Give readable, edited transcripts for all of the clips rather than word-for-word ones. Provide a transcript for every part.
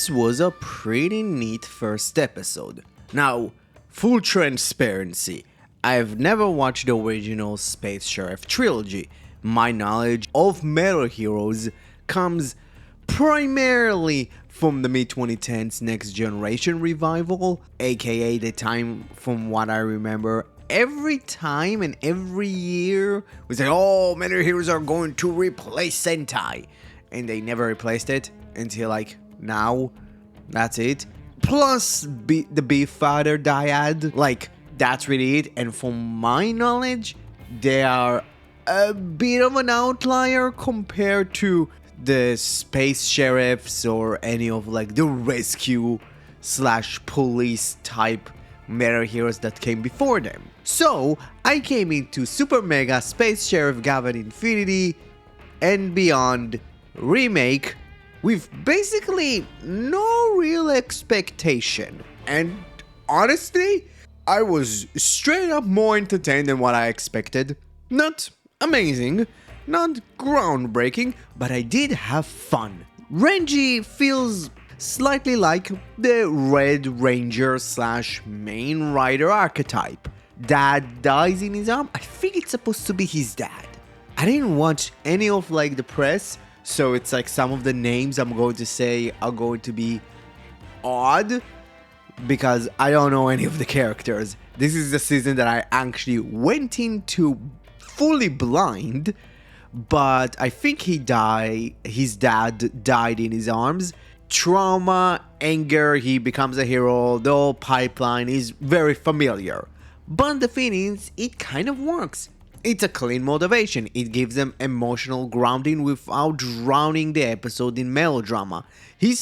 this was a pretty neat first episode. Now, full transparency, I've never watched the original Space Sheriff trilogy. My knowledge of Metal Heroes comes primarily from the mid-2010s Next Generation revival, aka the time from what I remember. Every time and every year, we say, oh, Metal Heroes are going to replace Sentai. And they never replaced it until like now. That's it. Plus the Beef-Fighter dyad, like that's really it. And from my knowledge, they are a bit of an outlier compared to the Space Sheriffs or any of like the rescue / police type Metal Heroes that came before them. So I came into Super Mega Space Sheriff Gavan Infinity and Beyond remake with basically no real expectation. And honestly, I was straight up more entertained than what I expected. Not amazing, not groundbreaking, but I did have fun. Renji feels slightly like the Red Ranger / main rider archetype. Dad dies in his arm. I think it's supposed to be his dad. I didn't watch any of like the press, so it's like some of the names I'm going to say are going to be odd because I don't know any of the characters. This is the season that I actually went into fully blind, but I think his dad died in his arms. Trauma, anger, he becomes a hero, the whole pipeline is very familiar. But the thing is, it kind of works. It's a clean motivation, it gives them emotional grounding without drowning the episode in melodrama. He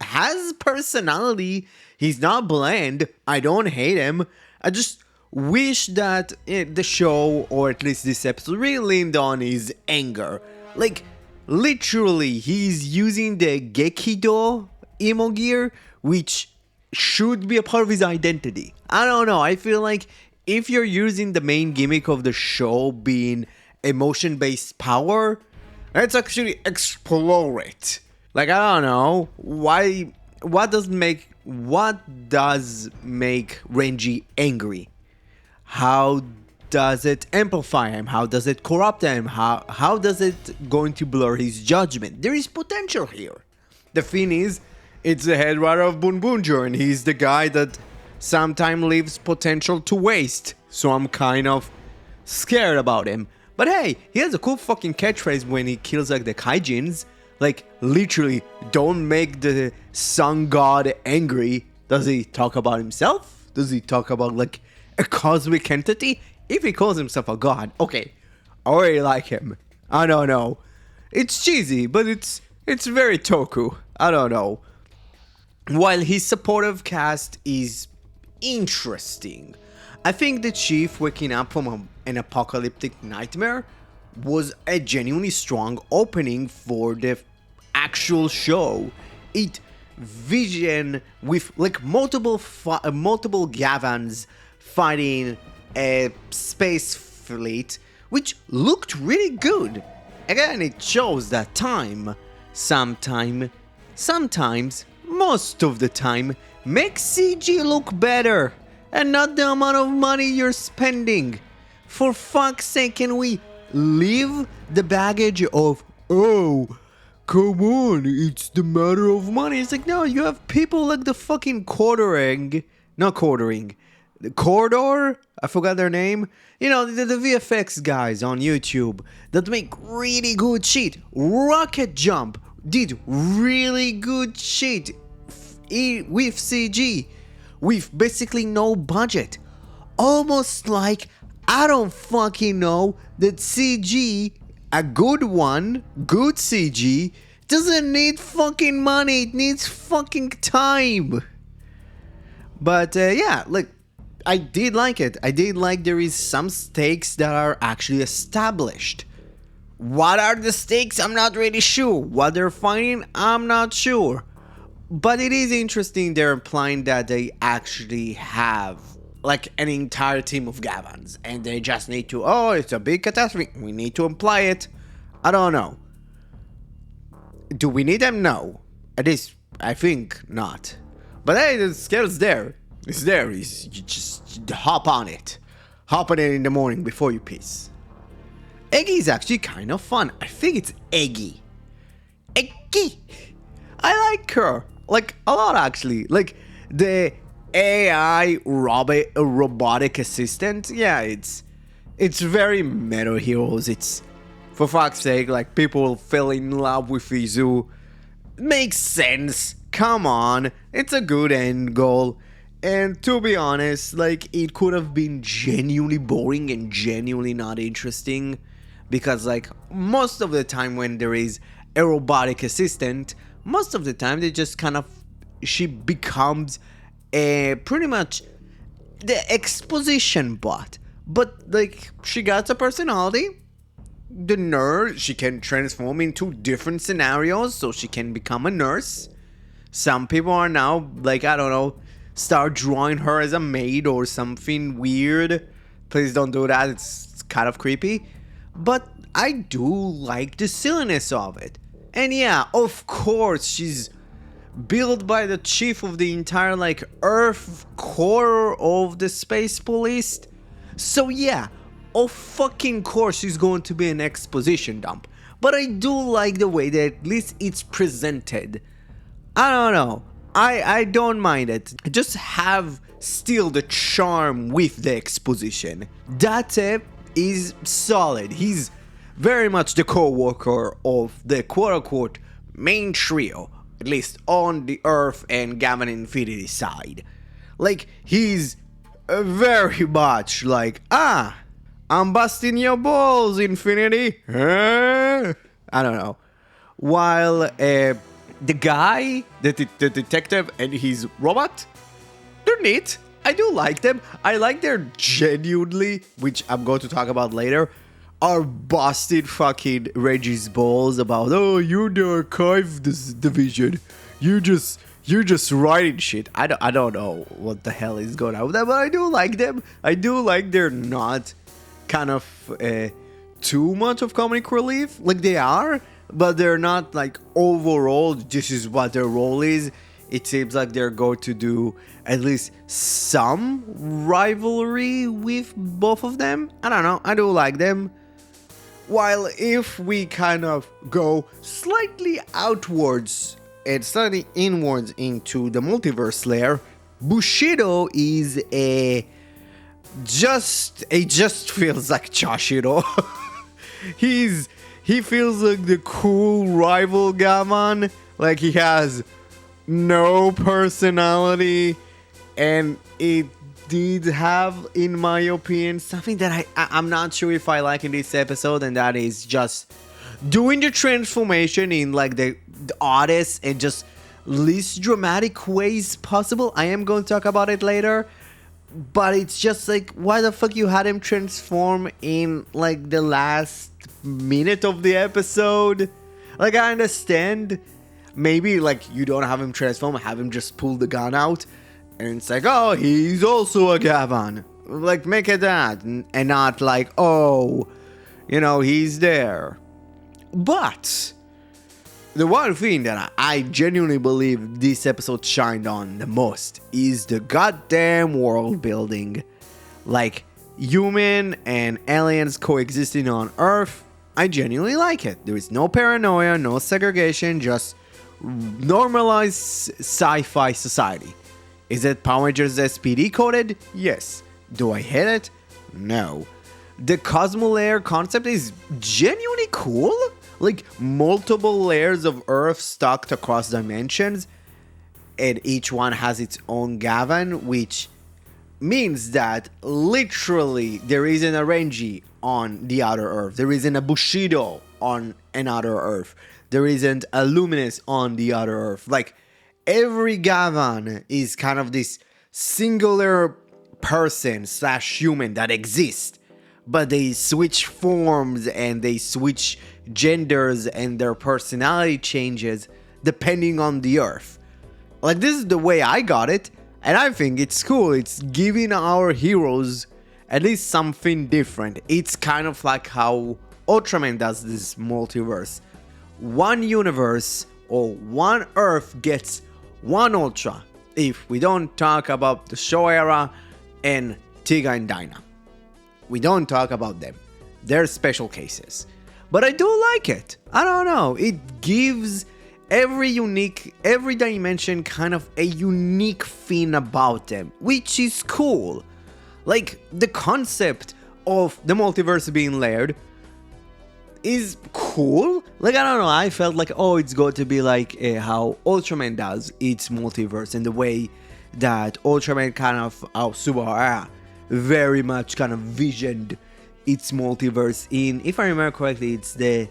has personality, he's not bland, I don't hate him, I just wish that the show, or at least this episode, really leaned on his anger. Like, literally, he's using the Gekido emo gear, which should be a part of his identity. I don't know, I feel like if you're using the main gimmick of the show being emotion-based power, let's actually explore it. Like, I don't know, what does make Renji angry? How does it amplify him? How does it corrupt him? How does it going to blur his judgment? There is potential here. The thing is, it's the head writer of Bunbunjo, and he's the guy that sometimes leaves potential to waste. So I'm kind of scared about him. But hey, he has a cool fucking catchphrase when he kills like the kaijins. Like, literally, don't make the sun god angry. Does he talk about himself? Does he talk about like a cosmic entity? If he calls himself a god, okay, I already like him. I don't know. It's cheesy, but it's very Toku. I don't know. While his supportive cast is interesting, I think the chief waking up from an apocalyptic nightmare was a genuinely strong opening for the actual show. It vision with like multiple Gavans fighting a space fleet, which looked really good. Again, it shows that sometimes, most of the time, makes CG look better, and not the amount of money you're spending. For fuck's sake, can we leave the baggage of, oh, come on, it's the matter of money? It's like, no, you have people like the fucking the Corridor, I forgot their name. You know, the VFX guys on YouTube that make really good shit. Rocket Jump did really good shit with CG, with basically no budget. Almost like, I don't fucking know, that CG, a good CG, doesn't need fucking money, it needs fucking time. But yeah, look, I did like it. I did like there is some stakes that are actually established. What are the stakes? I'm not really sure. What they're fighting? I'm not sure. But it is interesting they're implying that they actually have like an entire team of Gavans and they just need to, oh, it's a big catastrophe, we need to imply it. I don't know. Do we need them? No. At least I think not. But hey, the scale's there. It's there. You just hop on it. Hop on it in the morning before you piss. Eggy is actually kind of fun. I think it's Eggy. Eggy! I like her. Like, a lot actually. Like, the AI robotic assistant. Yeah, it's very Meta Heroes. It's, for fuck's sake, like, people fell in love with Izu. Makes sense. Come on. It's a good end goal. And to be honest, like, it could have been genuinely boring and genuinely not interesting. Because, like, most of the time when there is a robotic assistant, most of the time they just kind of, she becomes pretty much the exposition bot. But, like, she got a personality. The nurse, she can transform into different scenarios, so she can become a nurse. Some people are now, like, I don't know, start drawing her as a maid or something weird. Please don't do that, it's kind of creepy. But I do like the silliness of it. And yeah, of course, she's built by the chief of the entire, like, Earth core of the space police. So yeah, of fucking course she's going to be an exposition dump. But I do like the way that at least it's presented. I don't know. I don't mind it. Just have still the charm with the exposition. Date is solid. He's very much the co-worker of the quote-unquote main trio, at least on the Earth and Gavan Infinity side. Like, he's very much like, I'm busting your balls, Infinity. I don't know. While the guy, the detective and his robot, they're neat. I do like them. I like their genuinely, which I'm going to talk about later, are busted fucking Reggie's balls about, oh, you're the archive division. You're just writing shit. I don't know what the hell is going on with them, but I do like them. I do like they're not kind of too much of comic relief. Like, they are, but they're not like overall this is what their role is. It seems like they're going to do at least some rivalry with both of them. I don't know, I do like them. While if we kind of go slightly outwards and slightly inwards into the multiverse layer, Bushido is just feels like Chashiro. He feels like the cool rival Gavan. Like, he has no personality, and it did have, in my opinion, something that I'm not sure if I like in this episode, and that is just doing the transformation in like the oddest and just least dramatic ways possible. I am going to talk about it later, but it's just like, why the fuck you had him transform in like the last minute of the episode? Like, I understand maybe like you don't have him transform, have him just pull the gun out, and it's like, oh, he's also a Gavan. Like, make it that, and not like, oh, you know, he's there. But the one thing that I genuinely believe this episode shined on the most is the goddamn world building. Like, human and aliens coexisting on Earth, I genuinely like it. There is no paranoia, no segregation, just normalized sci-fi society. Is it Power Rangers SPD coded? Yes. Do I hate it? No. The Cosmo layer concept is genuinely cool. Like, multiple layers of Earth stacked across dimensions, and each one has its own Gavan, which means that literally there isn't a Renji on the outer Earth. There isn't a Bushido on another Earth. There isn't a Luminous on the outer Earth. Like, every Gavan is kind of this singular person / human that exists, but they switch forms and they switch genders and their personality changes depending on the Earth. Like, this is the way I got it, and I think it's cool. It's giving our heroes at least something different. It's kind of like how Ultraman does this multiverse. One universe or one Earth gets 1 Ultra, if we don't talk about the Show era and Tiga and Dinah. We don't talk about them. They're special cases. But I do like it. I don't know. It gives every dimension kind of a unique thing about them, which is cool. Like, the concept of the multiverse being layered is cool. Like, I don't know, I felt like, oh, it's going to be like how Ultraman does its multiverse, and the way that Ultraman kind of, Subaru very much kind of visioned its multiverse in, if I remember correctly, it's the,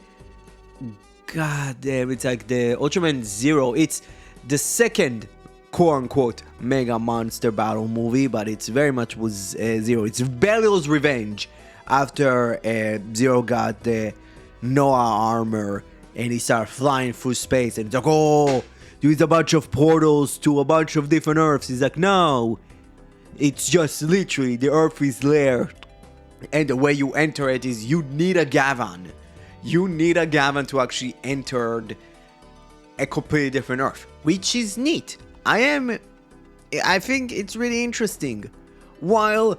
goddamn, it's like the Ultraman Zero. It's the second quote-unquote mega monster battle movie, but it's very much was Zero. It's Belial's revenge after Zero got the Noah armor and he started flying through space, and it's like, oh, there's a bunch of portals to a bunch of different Earths. He's like, no, it's just literally the Earth is layered, and the way you enter it is you need a Gavan. You need a Gavan to actually enter a completely different Earth, which is neat. I think it's really interesting. While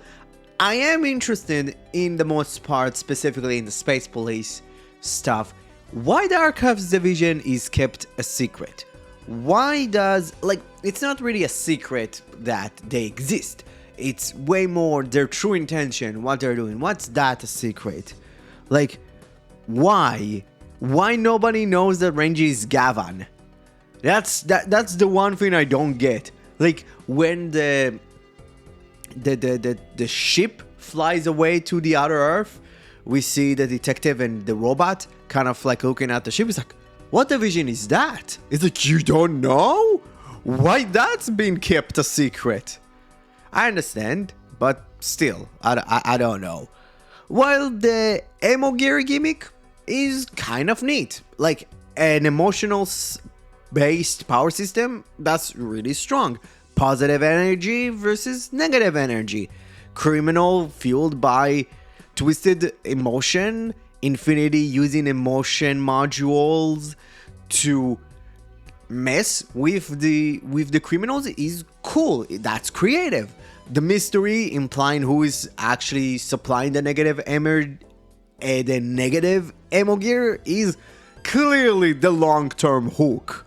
I am interested in the most part, specifically in the Space Police stuff, why the Archives Division is kept a secret? Why does, like, it's not really a secret that they exist. It's way more their true intention, what they're doing. What's that a secret? Like, why? Why nobody knows that Renji is Gavan? That's the one thing I don't get. Like, when the ship flies away to the other Earth, we see the detective and the robot kind of like looking at the ship. It's like, what division is that? It's like, you don't know? Why that's been kept a secret? I understand, but still, I don't know. While the Emo Gear gimmick is kind of neat. Like, an emotional based power system that's really strong. Positive energy versus negative energy. Criminal fueled by twisted emotion. Infinity using emotion modules to mess with the criminals is cool. That's creative. The mystery implying who is actually supplying the negative ammo gear is clearly the long-term hook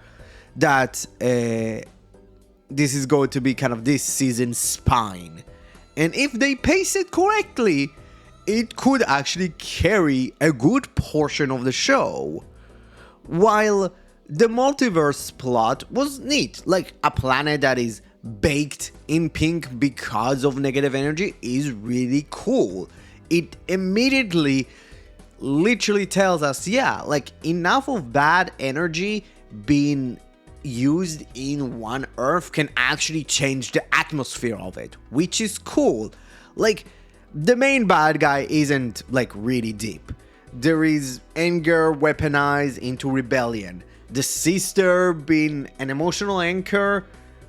that this is going to be kind of this season's spine. And if they pace it correctly, it could actually carry a good portion of the show. While the multiverse plot was neat, like a planet that is baked in pink because of negative energy is really cool. It immediately literally tells us, yeah, like enough of bad energy being used in one Earth can actually change the atmosphere of it, which is cool. Like, the main bad guy isn't like really deep. There is anger weaponized into rebellion. The sister being an emotional anchor,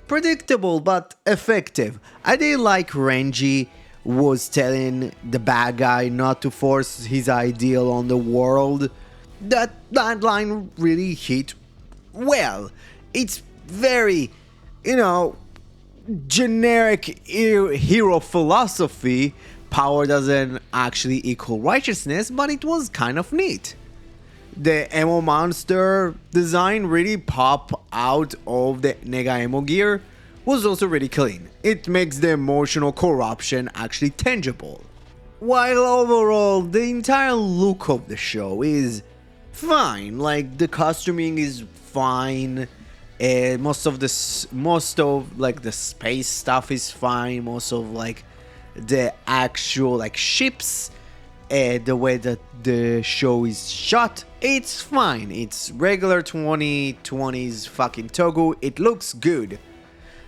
predictable but effective. I did like Renji was telling the bad guy not to force his ideal on the world. That line really hit well. It's very, generic hero philosophy. Power doesn't actually equal righteousness, but it was kind of neat. The Emo monster design really pop out of the Nega Emo gear was also really clean. It makes the emotional corruption actually tangible. While overall, the entire look of the show is fine. Like, the costuming is fine. Most of the space stuff is fine. Most of like the actual like ships, the way that the show is shot, it's fine. It's regular 2020s fucking Togu. It looks good.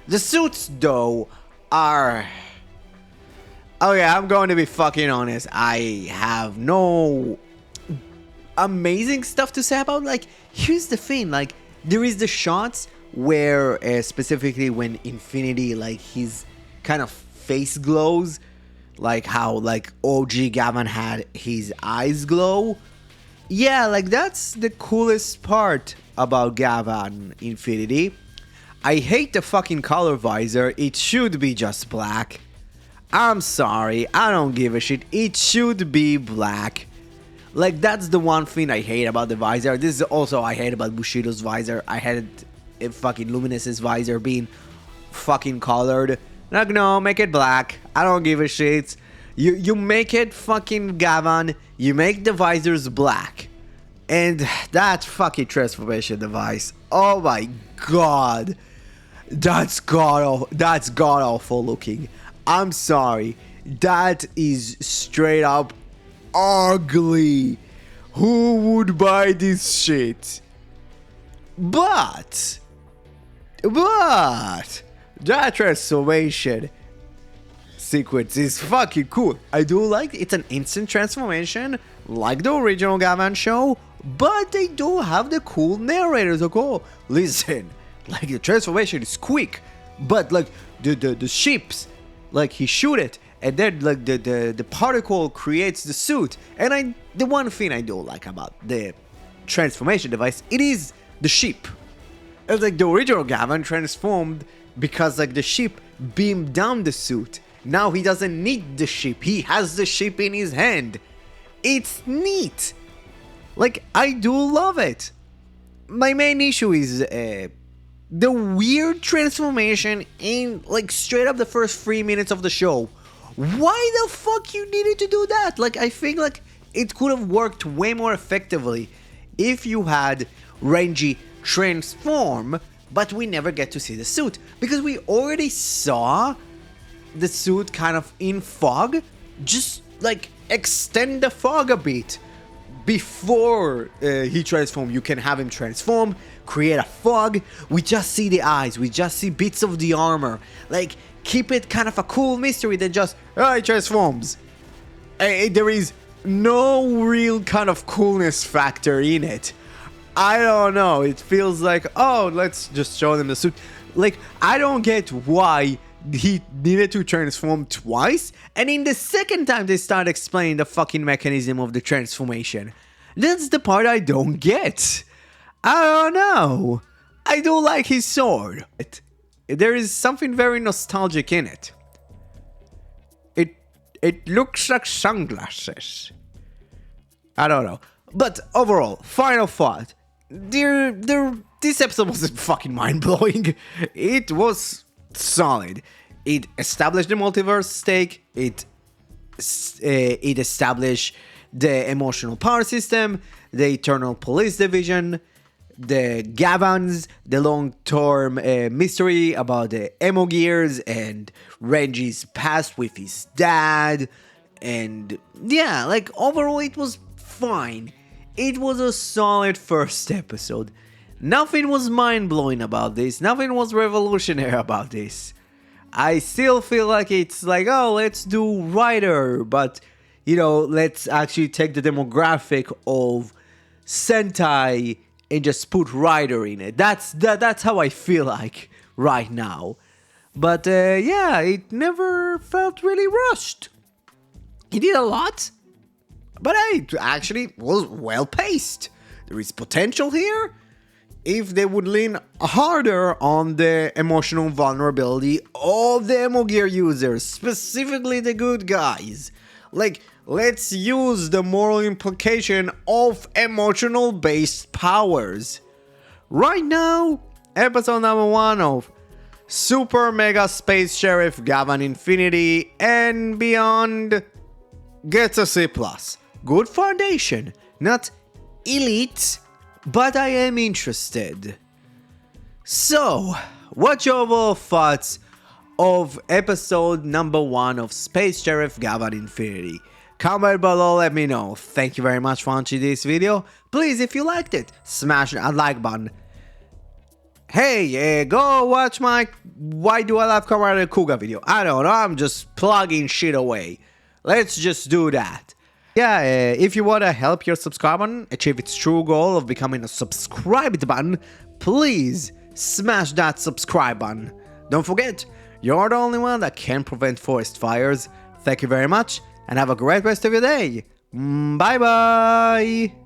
The suits though are, okay, I'm going to be fucking honest, I have no amazing stuff to say about. Like, here's the thing, like, there is the shots where specifically when Infinity, like, his kind of face glows, like how like OG Gavan had his eyes glow. Yeah, like, that's the coolest part about Gavan Infinity. I hate the fucking color visor. It should be just black. I'm sorry, I don't give a shit. It should be black. Like, that's the one thing I hate about the visor. This is also I hate about Bushido's visor. I hated fucking Luminous's visor being fucking colored. Like, no, make it black. I don't give a shit. You make it fucking Gavan. You make the visors black. And that fucking transformation device. Oh my god. That's god awful looking. I'm sorry. That is straight up ugly. Who would buy this shit? But that transformation sequence is fucking cool. I do like it. It's an instant transformation like the original Gavan show, but they do have the cool narrators. Like, oh, listen, like the transformation is quick, but like the ships, like he shoot it, and then like the particle creates the suit. And the one thing I do like about the transformation device, it is the ship. It's like the original Gavan transformed because like the ship beamed down the suit. Now he doesn't need the ship. He has the ship in his hand. It's neat. Like, I do love it. My main issue is the weird transformation in like straight up the first 3 minutes of the show. Why the fuck you needed to do that? Like, I think like it could have worked way more effectively if you had Renji transform, but we never get to see the suit because we already saw the suit kind of in fog. Just like extend the fog a bit before he transforms. You can have him transform, create a fog. We just see the eyes, we just see bits of the armor. Like, keep it kind of a cool mystery than just, oh, he transforms. There is no real kind of coolness factor in it. I don't know, it feels like, oh, let's just show them the suit. Like, I don't get why he needed to transform twice, and in the second time they start explaining the fucking mechanism of the transformation. That's the part I don't get. I don't know. I do like his sword. There is something very nostalgic in it. It looks like sunglasses. I don't know. But overall, final thought. This episode wasn't fucking mind-blowing. It was solid. It established the multiverse stake. It established the emotional power system, the Eternal Police Division, the Gavans, the long-term mystery about the Emo Gears and Renji's past with his dad. And yeah, like overall it was fine. It was a solid first episode. Nothing was mind-blowing about this. Nothing was revolutionary about this. I still feel like it's like, oh, let's do Rider, but, you know, let's actually take the demographic of Sentai and just put Rider in it. That's how I feel like right now. But yeah, it never felt really rushed. It did a lot, but it actually was well paced. There is potential here. If they would lean harder on the emotional vulnerability of the Emo Gear users, specifically the good guys. Like, let's use the moral implication of emotional based powers. Right now, episode number 1 of Super Mega Space Sheriff Gavan Infinity and Beyond gets a C+. Good foundation, not elite, but I am interested. So, what's your overall thoughts of episode number 1 of Space Sheriff Gavan Infinity? Comment below, let me know. Thank you very much for watching this video. Please, if you liked it, smash that like button. Hey, go watch my Why Do I Love Kamen Kuga video. I don't know, I'm just plugging shit away. Let's just do that. Yeah, if you want to help your subscribe button achieve its true goal of becoming a subscribed button, please smash that subscribe button. Don't forget, you're the only one that can prevent forest fires. Thank you very much, and have a great rest of your day. Bye bye!